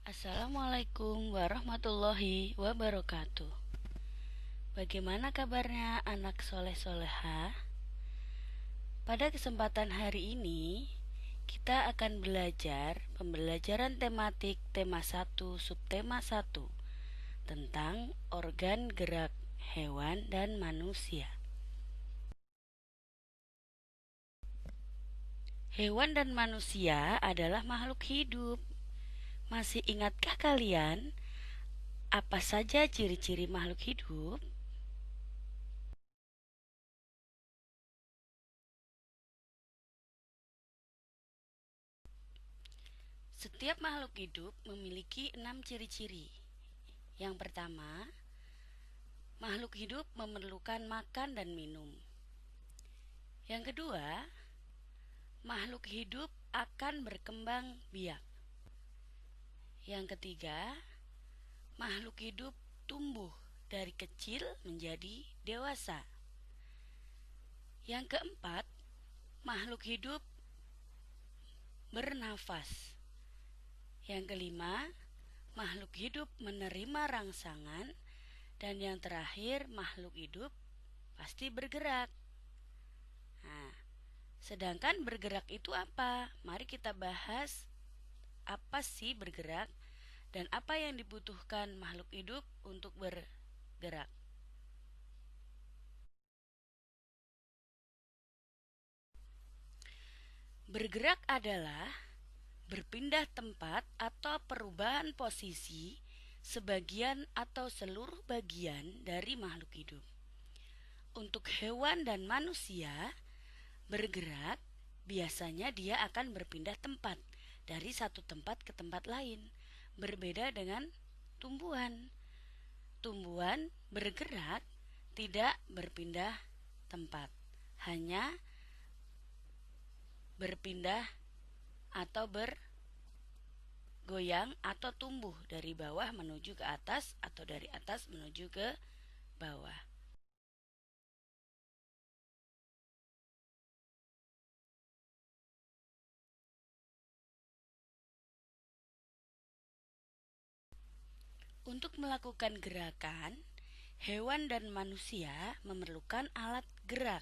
Assalamualaikum warahmatullahi wabarakatuh. Bagaimana kabarnya anak soleh-soleha? Pada kesempatan hari ini, kita akan belajar pembelajaran tematik tema 1 subtema 1 tentang organ gerak hewan dan manusia. Hewan dan manusia adalah makhluk hidup. Masih ingatkah kalian apa saja ciri-ciri makhluk hidup? Setiap makhluk hidup memiliki 6 ciri-ciri. Yang pertama, makhluk hidup memerlukan makan dan minum. Yang kedua, makhluk hidup akan berkembang biak. Yang ketiga, makhluk hidup tumbuh dari kecil menjadi dewasa. Yang keempat, makhluk hidup bernafas. Yang kelima, makhluk hidup menerima rangsangan. Dan yang terakhir, makhluk hidup pasti bergerak. Nah, sedangkan bergerak itu apa? Mari kita bahas apa sih bergerak dan apa yang dibutuhkan makhluk hidup untuk bergerak. Bergerak adalah berpindah tempat atau perubahan posisi sebagian atau seluruh bagian dari makhluk hidup. Untuk hewan dan manusia, bergerak biasanya dia akan berpindah tempat dari satu tempat ke tempat lain. Berbeda dengan tumbuhan. Tumbuhan bergerak tidak berpindah tempat, hanya berpindah atau bergoyang atau tumbuh dari bawah menuju ke atas atau dari atas menuju ke bawah. Untuk melakukan gerakan, hewan dan manusia memerlukan alat gerak.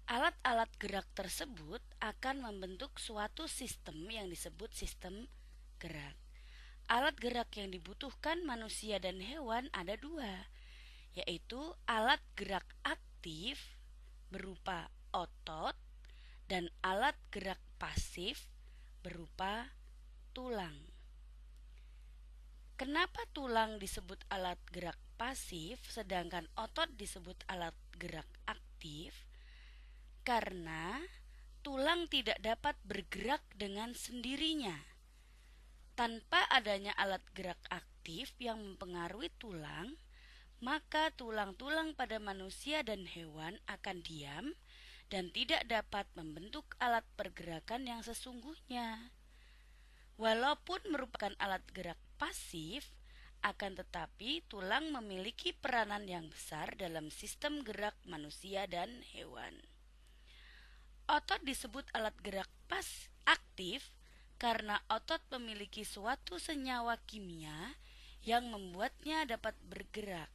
Alat-alat gerak tersebut akan membentuk suatu sistem yang disebut sistem gerak. Alat gerak yang dibutuhkan manusia dan hewan ada dua, yaitu alat gerak aktif berupa otot dan alat gerak pasif berupa tulang. Kenapa tulang disebut alat gerak pasif sedangkan otot disebut alat gerak aktif? Karena tulang tidak dapat bergerak dengan sendirinya. Tanpa adanya alat gerak aktif yang mempengaruhi tulang, maka tulang-tulang pada manusia dan hewan akan diam dan tidak dapat membentuk alat pergerakan yang sesungguhnya. Walaupun merupakan alat gerak pasif, akan tetapi tulang memiliki peranan yang besar dalam sistem gerak manusia dan hewan. Otot disebut alat gerak aktif karena otot memiliki suatu senyawa kimia yang membuatnya dapat bergerak.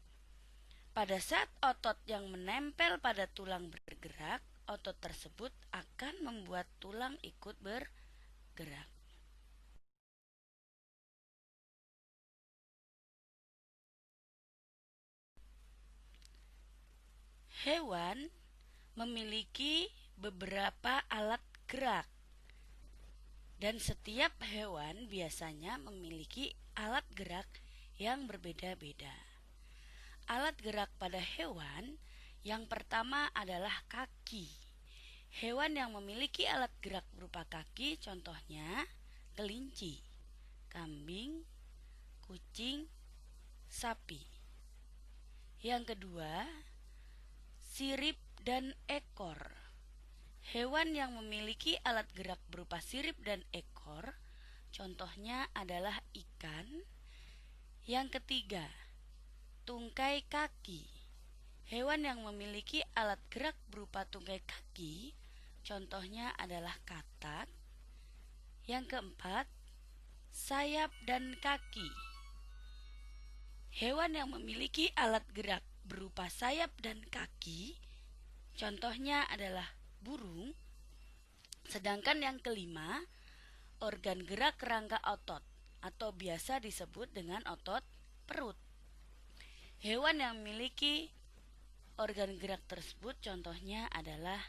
Pada saat otot yang menempel pada tulang bergerak, otot tersebut akan membuat tulang ikut bergerak. Hewan memiliki beberapa alat gerak, dan setiap hewan biasanya memiliki alat gerak yang berbeda-beda. Alat gerak pada hewan yang pertama adalah kaki. Hewan yang memiliki alat gerak berupa kaki contohnya kelinci, kambing, kucing, sapi. Yang kedua, sirip dan ekor. Hewan yang memiliki alat gerak berupa sirip dan ekor contohnya adalah ikan. Yang ketiga, tungkai kaki. Hewan yang memiliki alat gerak berupa tungkai kaki contohnya adalah katak. Yang keempat, sayap dan kaki. Hewan yang memiliki alat gerak berupa sayap dan kaki, contohnya adalah burung. Sedangkan yang kelima, organ gerak rangka otot atau biasa disebut dengan otot perut. Hewan yang memiliki organ gerak tersebut contohnya adalah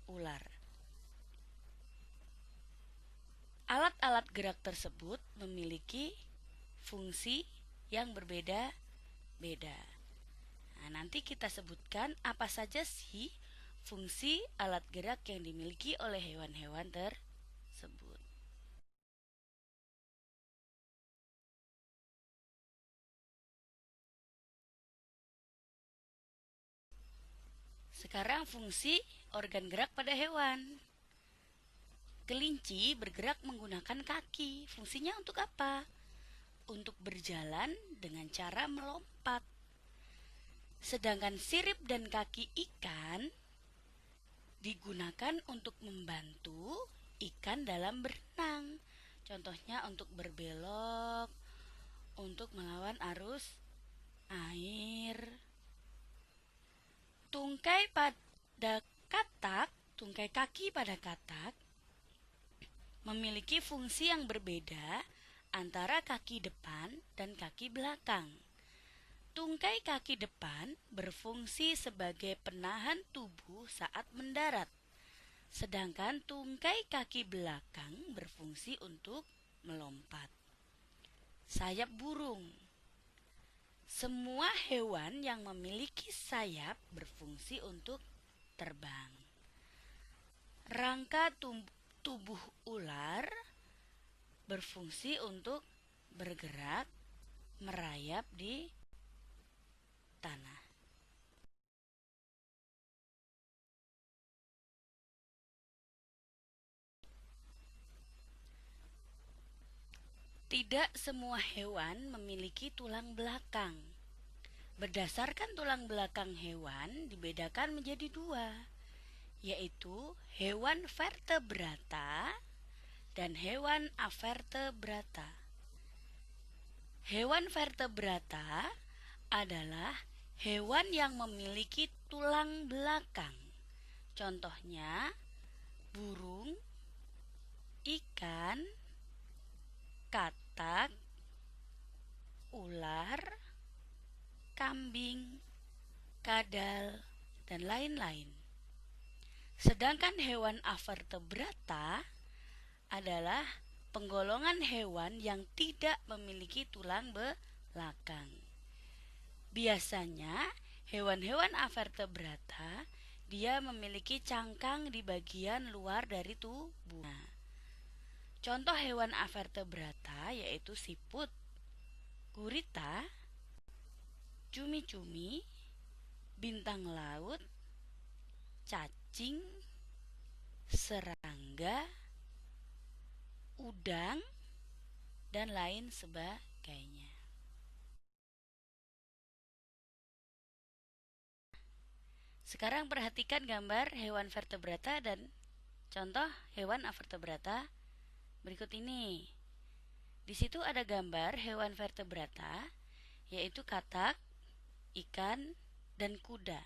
ular. Alat-alat gerak tersebut memiliki fungsi yang berbeda-beda. Nah, nanti kita sebutkan apa saja sih fungsi alat gerak yang dimiliki oleh hewan-hewan tersebut. Sekarang fungsi organ gerak pada hewan. Kelinci bergerak menggunakan kaki. Fungsinya untuk apa? Untuk berjalan dengan cara melompat. Sedangkan sirip dan kaki ikan digunakan untuk membantu ikan dalam berenang. Contohnya untuk berbelok, untuk melawan arus air. Tungkai pada katak, tungkai kaki pada katak memiliki fungsi yang berbeda antara kaki depan dan kaki belakang. Tungkai kaki depan berfungsi sebagai penahan tubuh saat mendarat, sedangkan tungkai kaki belakang berfungsi untuk melompat. Sayap burung. Semua hewan yang memiliki sayap berfungsi untuk terbang. Rangka tubuh ular berfungsi untuk bergerak, merayap di tanah. Tidak semua hewan memiliki tulang belakang. Berdasarkan tulang belakang hewan dibedakan menjadi dua, yaitu hewan vertebrata dan hewan avertebrata. Hewan vertebrata adalah hewan yang memiliki tulang belakang. Contohnya burung, ikan, katak, ular, kambing, kadal, dan lain-lain. Sedangkan hewan avertebrata adalah penggolongan hewan yang tidak memiliki tulang belakang. Biasanya hewan-hewan avertebrata dia memiliki cangkang di bagian luar dari tubuhnya. Contoh hewan avertebrata yaitu siput, gurita, cumi-cumi, bintang laut, cacing, serangga, udang, dan lain sebagainya. Sekarang perhatikan gambar hewan vertebrata dan contoh hewan avertebrata berikut ini. Di situ ada gambar hewan vertebrata, yaitu katak, ikan, dan kuda.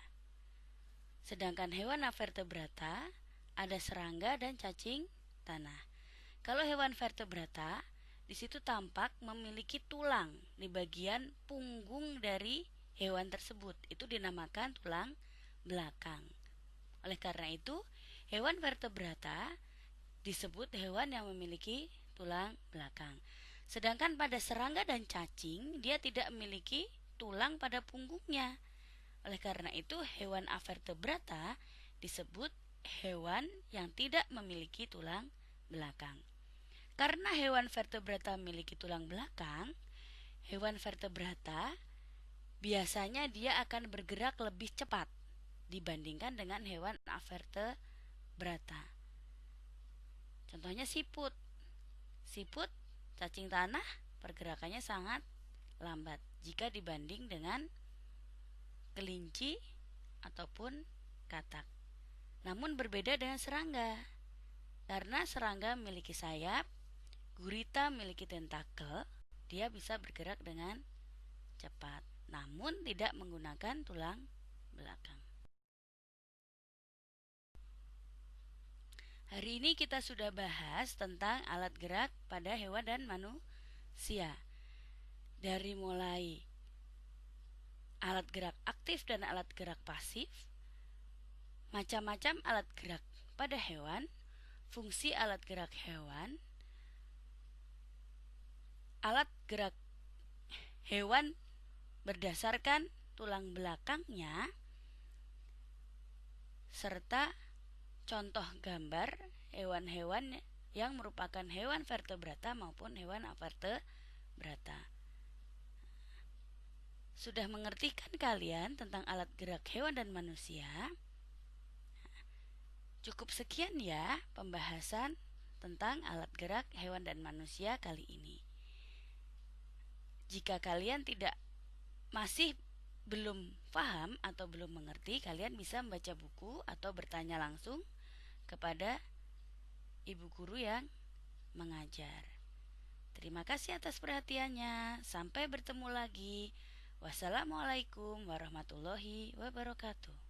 Sedangkan hewan avertebrata ada serangga dan cacing tanah. Kalau hewan vertebrata, di situ tampak memiliki tulang di bagian punggung dari hewan tersebut. Itu dinamakan tulang belakang. Oleh karena itu, hewan vertebrata disebut hewan yang memiliki tulang belakang. Sedangkan pada serangga dan cacing, dia tidak memiliki tulang pada punggungnya. Oleh karena itu, hewan avertebrata disebut hewan yang tidak memiliki tulang belakang. Karena hewan vertebrata memiliki tulang belakang, hewan vertebrata biasanya dia akan bergerak lebih cepat dibandingkan dengan hewan avertebrata. Contohnya siput. Siput, cacing tanah, pergerakannya sangat lambat jika dibanding dengan kelinci ataupun katak. Namun berbeda dengan serangga. Karena serangga memiliki sayap, Gurita memiliki tentakel, dia bisa bergerak dengan cepat, namun tidak menggunakan tulang belakang. Hari ini kita sudah bahas tentang alat gerak pada hewan dan manusia. Dari mulai alat gerak aktif dan alat gerak pasif, macam-macam alat gerak pada hewan, fungsi alat gerak hewan, alat gerak hewan berdasarkan tulang belakangnya, serta contoh gambar hewan-hewan yang merupakan hewan vertebrata maupun hewan avertebrata. Sudah mengerti kan kalian tentang alat gerak hewan dan manusia? Cukup sekian ya pembahasan tentang alat gerak hewan dan manusia kali ini. Jika kalian masih belum paham atau belum mengerti, kalian bisa membaca buku atau bertanya langsung kepada ibu guru yang mengajar. Terima kasih atas perhatiannya. Sampai bertemu lagi. Wassalamualaikum warahmatullahi wabarakatuh.